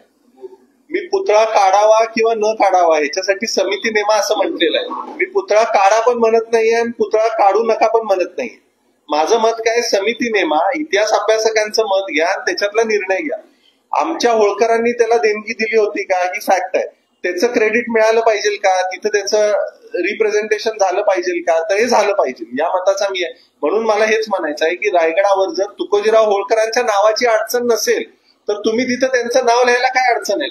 मी पुतळा काढावा किंवा न काढावा ह्याच्यासाठी समिती नेमा असं म्हटलेलं आहे. मी पुतळा काढा पण म्हणत नाहीये आणि पुतळा काढू नका पण म्हणत नाहीये. माझं मत काय, समिती नेमा, इतिहास अभ्यासकांचं मत घ्या आणि त्याच्यातला निर्णय घ्या. आमच्या होळकरांनी त्याला देणगी दिली होती का ही फॅक्ट आहे, त्याचं क्रेडिट मिळालं पाहिजे का, तिथं त्याचं रिप्रेझेंटेशन झालं पाहिजे का, तर हे झालं पाहिजे या मताचा मी आहे. म्हणून मला हेच म्हणायचं आहे की रायगडावर जर तुकोजीराव होळकरांच्या नावाची अडचण नसेल तर तुम्ही तिथं त्यांचं नाव लिहायला काय अडचण आहे.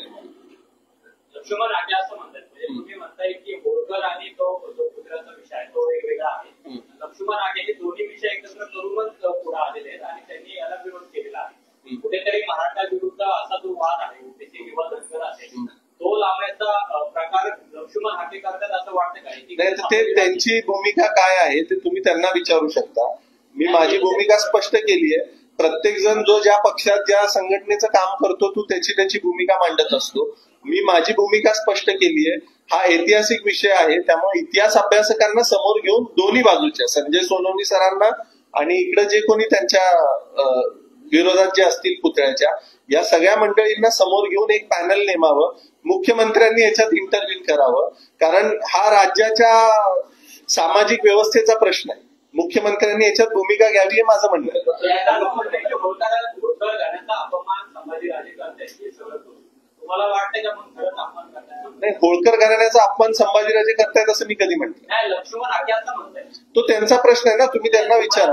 लक्ष्मण आगे असं म्हणतात, म्हणजे तुम्ही म्हणताय की होळकर आणि तो जो पुतळ्याचा विषय आहे तो वेगवेगळा आहे. लक्ष्मण आगे हे दोन्ही विषय एकत्र करूनच पुढे आलेले आहेत आणि त्यांनी याला विरोध केलेला आहे. कुठेतरी मराठा विरुद्ध असा जो वाद आहे, ओबीसी किंवा धनगर असेल, तो लावण्याचा प्रकार लक्ष्मण हाके करतात असं वाटतं काय? नाही, ते त्यांची भूमिका काय आहे ते तुम्ही त्यांना विचारू शकता. मी माझी भूमिका स्पष्ट केली आहे. प्रत्येक जण जो ज्या पक्षात ज्या संघटनेचं काम करतो तो त्याची भूमिका मांडत असतो. मी माझी भूमिका स्पष्ट केली आहे. हा ऐतिहासिक विषय आहे, त्यामुळे इतिहास अभ्यासकांना समोर घेऊन दोन्ही बाजूच्या संजय सोनवणे सरांना आणि इकडे जे कोणी त्यांच्या विरोधात जे असतील पुतळ्याच्या या सगळ्या मंडळींना समोर घेऊन एक पॅनल नेमावं. मुख्यमंत्र्यांनी याच्यात इंटरव्ह्यू करावं, कारण हा राज्याच्या सामाजिक व्यवस्थेचा प्रश्न आहे. मुख्यमंत्र्यांनी याच्यात भूमिका घ्यावी हे माझं म्हणणं आहे. तुम्हाला वाटतं का मग खरंच अपमान करताय? नाही, होळकर घराण्याचा अपमान संभाजीराजे करतायत असं मी कधी म्हटलं नाही. लक्ष्मण आगे असं म्हणताय, तो त्यांचा प्रश्न आहे ना, तुम्ही त्यांना विचारा.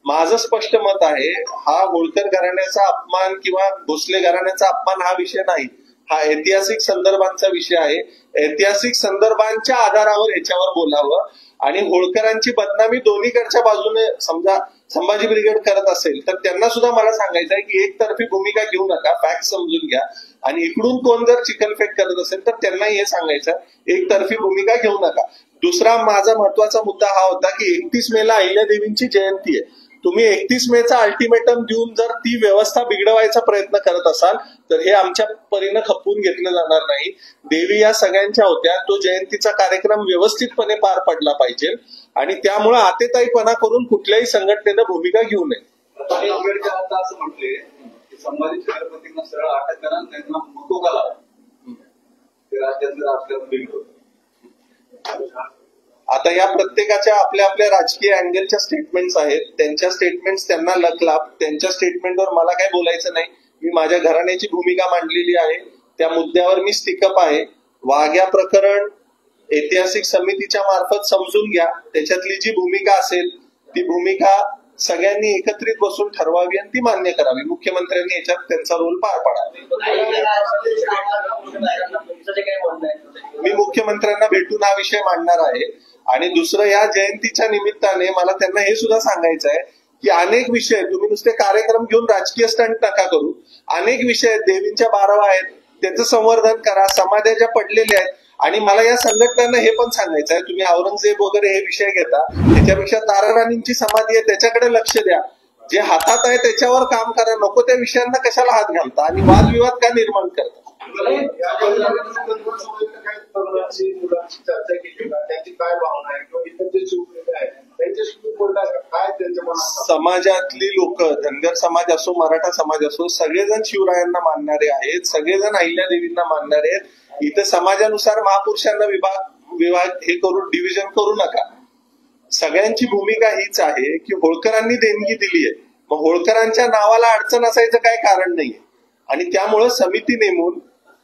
माझं स्पष्ट मत आहे, हा होळकर घराण्याचा अपमान किंवा भोसले घराण्याचा अपमान हा विषय नाही. हा ऐतिहासिक संदर्भांचा विषय आहे. ऐतिहासिक संदर्भांच्या आधारावर याच्यावर बोलावं आणि होळकरांची बदनामी दोन्हीकडच्या बाजूने समजा संभाजी ब्रिगेड करत असेल तर त्यांना सुद्धा मला सांगायचं आहे की एकतर्फी भूमिका घेऊ नका, फॅक्ट समजून घ्या. आणि इकडून कोण जर चिकनफेक करत असेल तर त्यांनाही हे सांगायचं एकतर्फी भूमिका घेऊ नका. दुसरा माझा महत्वाचा मुद्दा हा होता की 31 मेला अहिल्यादेवींची जयंती आहे. तुम्ही 31 मेचा अल्टिमेटम देऊन जर ती व्यवस्था बिघडवायचा प्रयत्न करत असाल तर हे आमच्या परीनं खपवून घेतलं जाणार नाही. देवी या सगळ्यांच्या होत्या, तो जयंतीचा कार्यक्रम व्यवस्थितपणे पार पडला पाहिजे आणि त्यामुळे आतेताईपणा करून कुठल्याही संघटनेनं भूमिका घेऊ नये. आंबेडकर आता असं म्हटले की संभाजी छत्रपतींना सरळ अटक करा, त्यांना मुकोगा लावा, ते राज्यातलं राजकारण बिघडवतं. आता या प्रत्येकाच्या आपल्या आपल्या राजकीय अँगलच्या स्टेटमेंट्स आहेत, त्यांच्या स्टेटमेंट्स त्यांना लकलाप, त्यांच्या स्टेटमेंटवर मला काही बोलायचं नाही. मी माझ्या घराण्याची भूमिका मांडलेली आहे, त्या मुद्द्यावर मी स्टिकअप आहे. वाघ्या प्रकरण ऐतिहासिक समितीच्या मार्फत समजून घ्या, त्याच्यातली जी भूमिका असेल ती भूमिका सगळ्यांनी एकत्रित बसून ठरवावी आणि ती मान्य करावी. मुख्यमंत्र्यांनी याच्यात त्यांचा रोल पार पाडावा. मी मुख्यमंत्र्यांना भेटून हा विषय मांडणार आहे. आणि दुसरं, या जयंतीच्या निमित्ताने मला त्यांना हे सुद्धा सांगायचं आहे की अनेक विषय, तुम्ही नुसते कार्यक्रम घेऊन राजकीय स्टंट नका करू. अनेक विषय देवींच्या 12 आहेत, त्याचं संवर्धन करा, समाजाच्या पडलेले आहेत. आणि मला या संघटनांना हे पण सांगायचं आहे, तुम्ही औरंगजेब वगैरे हे विषय घेता, त्याच्यापेक्षा ताराराणींची समाधी आहे त्याच्याकडे लक्ष द्या. जे हातात आहे त्याच्यावर काम करा, नको त्या विषयांना कशाला हात घालता आणि वादविवाद का निर्माण करता. मुलांची चर्चा केली का, त्यांची काय भावना आहे किंवा इतर जे शिवलेले आहेत त्यांच्याशी बोलता काय त्यांच्या मनात समाजातली लोक, धनगर समाज असो, मराठा समाज असो, सगळेजण शिवरायांना मानणारे आहेत, सगळेजण अहिल्यादेवींना मानणारे आहेत. इथं समाजानुसार महापुरुषांना विभाग हे करून डिव्हिजन करू नका. सगळ्यांची भूमिका हीच आहे की होळकरांनी देणगी दिली आहे, मग होळकरांच्या नावाला अडचण असायचं काय कारण नाहीये. आणि त्यामुळं समिती नेमून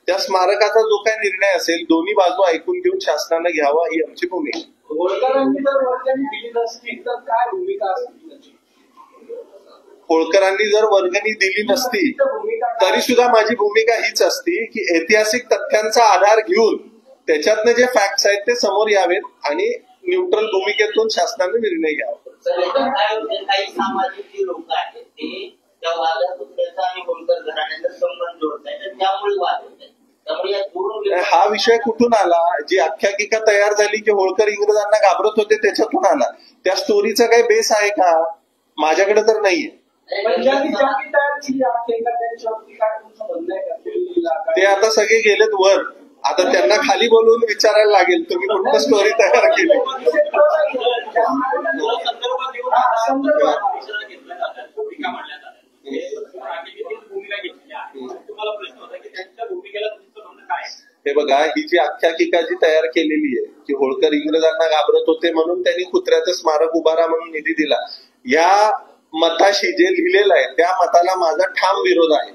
त्या स्मारकाचा जो काही निर्णय असेल दोन्ही बाजू ऐकून घेऊन शासनानं घ्यावा, ही आमची भूमिका. होळकरांनी जर वर्गणी दिली नसती तर काय भूमिका असती त्याची? होळकरांनी जर वर्गणी दिली नसती तरी सुद्धा माझी भूमिका हीच असती की ऐतिहासिक तथ्यांचा आधार घेऊन त्याच्यातनं जे फॅक्ट्स आहेत ते समोर यावेत आणि न्यूट्रल भूमिकेतून शासनाने निर्णय घ्यावा. काही सामाजिक जे लोक आहेत ते त्या वादापुत्राचा आणि होळकर घराण्याचा संबंध जोडतायत, त्यामुळे वाद होत आहे. त्यामुळे या दोन हा विषय कुठून आला? जी आख्यायिका तयार झाली की होळकर इंग्रजांना घाबरत होते त्याच्यातून आला. त्या स्टोरीचा काही बेस आहे का? माझ्याकडे तर नाहीये. ते आता सगळे गेलेत वर, आता त्यांना खाली बोलवून विचारायला लागेल तुम्ही कुठलं स्टोरी तयार केली. हे बघा, ही जी आख्यायिका जी तयार केलेली आहे की होळकर इंग्रजांना घाबरत होते म्हणून त्यांनी कुत्र्याचं स्मारक उभारा म्हणून निधी दिला, या मताशी जे लिहिलेलं आहे त्या मताला माझा ठाम विरोध आहे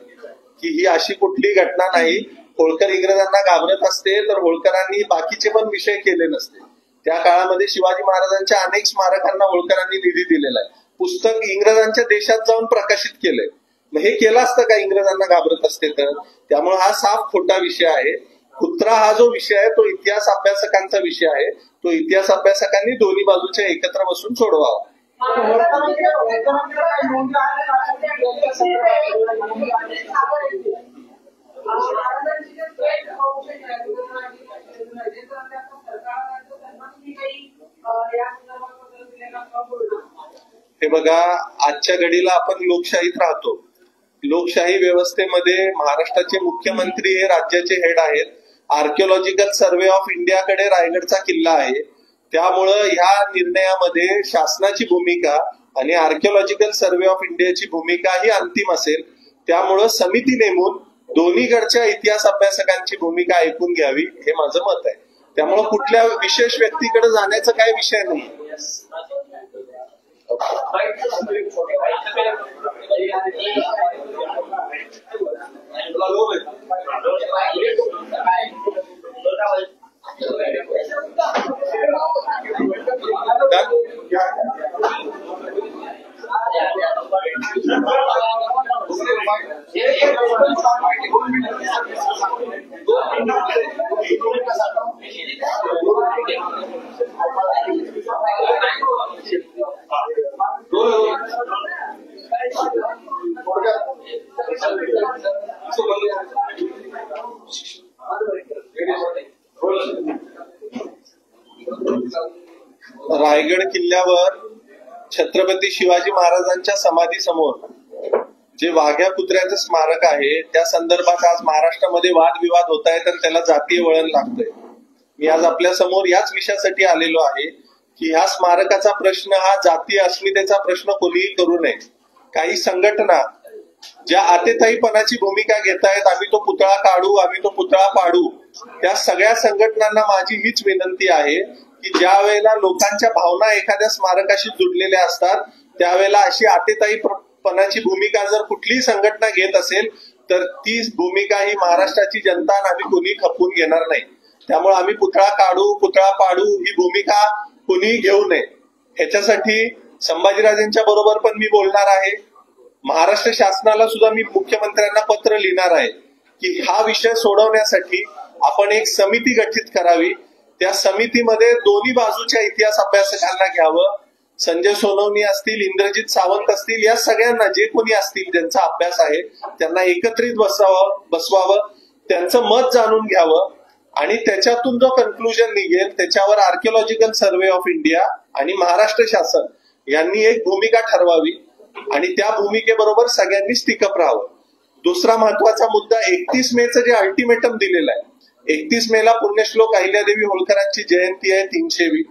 की ही अशी कुठली घटना नाही. होळकर इंग्रजांना घाबरत असते तर होळकरांनी बाकीचे पण विषय केले नसते. त्या काळामध्ये शिवाजी महाराजांच्या अनेक स्मारकांना होळकरांनी निधी दिलेला आहे. पुस्तक इंग्रजांच्या देशात जाऊन प्रकाशित केलंय. मग हे केलं असतं का इंग्रजांना घाबरत असते तर? त्यामुळे हा साफ खोटा विषय आहे. कुत्रा हा जो विषय आहे तो इतिहास अभ्यासकांचा विषय आहे. तो इतिहास अभ्यासकांनी दोन्ही बाजूच्या एकत्र बसून सोडवावा. हे बघा, आजच्या घडीला आपण लोकशाहीत राहतो. लोकशाही व्यवस्थेमध्ये महाराष्ट्राचे मुख्यमंत्री हे राज्याचे हेड आहेत. आर्किओलॉजिकल सर्व्हे ऑफ इंडियाकडे रायगडचा किल्ला आहे. त्यामुळं ह्या निर्णयामध्ये शासनाची भूमिका आणि आर्किओलॉजिकल सर्व्हे ऑफ इंडियाची भूमिका ही अंतिम असेल. त्यामुळं समिती नेमून दोन्हीकडच्या इतिहास अभ्यासकांची भूमिका ऐकून घ्यावी, हे माझं मत आहे. त्यामुळं कुठल्या विशेष व्यक्तीकडे जाण्याचा काय विषय नाही. रायगड किल्ल्यावर छत्रपती शिवाजी महाराजांच्या समाधी समोर जे वाघ्या कुत्र्याचं स्मारक आहे त्या संदर्भात आज महाराष्ट्रामध्ये वादविवाद होत आहेत आणि त्याला जातीय वळण लागतंय. मी आज आपल्या समोर याच विषयासाठी आलेलो आहे की ह्या स्मारकाचा प्रश्न हा जातीय अस्मितेचा प्रश्न कोणीही करू नये. काही संघटना ज्या आतेताईपणाची भूमिका घेत आहेत, आम्ही तो पुतळा काढू, आम्ही तो पुतळा पाडू, त्या सगळ्या संघटनांना माझी हीच विनंती आहे की ज्या वेळेला लोकांच्या भावना एखाद्या स्मारकाशी जुडलेल्या असतात त्यावेळेला अशी आतेताईपणाची भूमिका जर कुठलीही संघटना घेत असेल तर ती भूमिका ही महाराष्ट्राची जनता आणि आम्ही कोणी खपवून घेणार नाही. त्यामुळे आम्ही पुतळा काढू, पुतळा पाडू ही भूमिका कुणीही घेऊ नये. ह्याच्यासाठी संभाजीराजेंच्या बरोबर पण मी बोलणार आहे. महाराष्ट्र शासनाला सुद्धा मी मुख्यमंत्र्यांना पत्र लिहिणार आहे की हा विषय सोडवण्यासाठी आपण एक समिती गठीत करावी. त्या समितीमध्ये दोन्ही बाजूच्या इतिहास अभ्यासकांना घ्यावं. संजय सोनवणे असतील, इंद्रजित सावंत असतील, या सगळ्यांना जे कोणी असतील ज्यांचा अभ्यास आहे त्यांना एकत्रित बसवावं, त्यांचं मत जाणून घ्यावं आणि त्याच्यातून जो कन्क्लुजन निघेल त्याच्यावर आर्किओलॉजिकल सर्व्हे ऑफ इंडिया आणि महाराष्ट्र शासन यांनी एक भूमिका ठरवावी आणि त्या भूमिकेबरोबर सगळ्यांनी स्टिकअप राहावं. दुसरा महत्वाचा मुद्दा, 31 मेचं जे अल्टिमेटम दिलेलं आहे, 31 मेला पुण्यश्लोक अहिल्यादेवी होळकरांची जयंती आहे 300वी.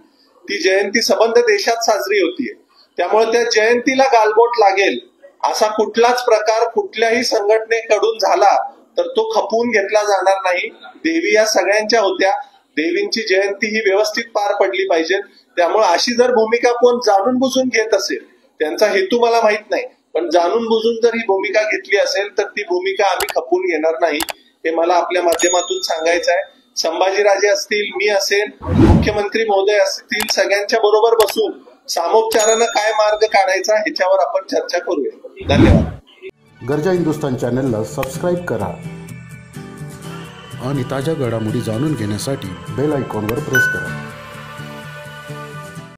ती जयंती संबंध देशात साजरी होतीये. त्यामुळे त्या जयंतीला गालबोट लागेल असा कुठलाच प्रकार कुठल्याही संघटनेकडून झाला तर तो खपवून घेतला जाणार नाही. देवी या सगळ्यांच्या होत्या. देवींची जयंती ही व्यवस्थित पार पडली पाहिजे. त्यामुळे अशी जर भूमिका कोण जाणून बुजून घेत असेल, त्यांचा हेतू मला माहित नाही, पण जाणून बुजून जर ही भूमिका घेतली असेल तर ती भूमिका आम्ही खपवून घेणार नाही, हे मला आपल्या माध्यमातून सांगायचं आहे. संभाजीराजे असतील, मी असेल, मुख्यमंत्री महोदय असतील, सगळ्यांच्या बरोबर बसून सामोपचारानं काय मार्ग काढायचा ह्याच्यावर आपण चर्चा करूया. धन्यवाद. गर्जा हिंदुस्तान चॅनलला सबस्क्राईब करा आणि ताज्या घडामोडी जाणून घेण्यासाठी बेल आयकॉनवर प्रेस करा.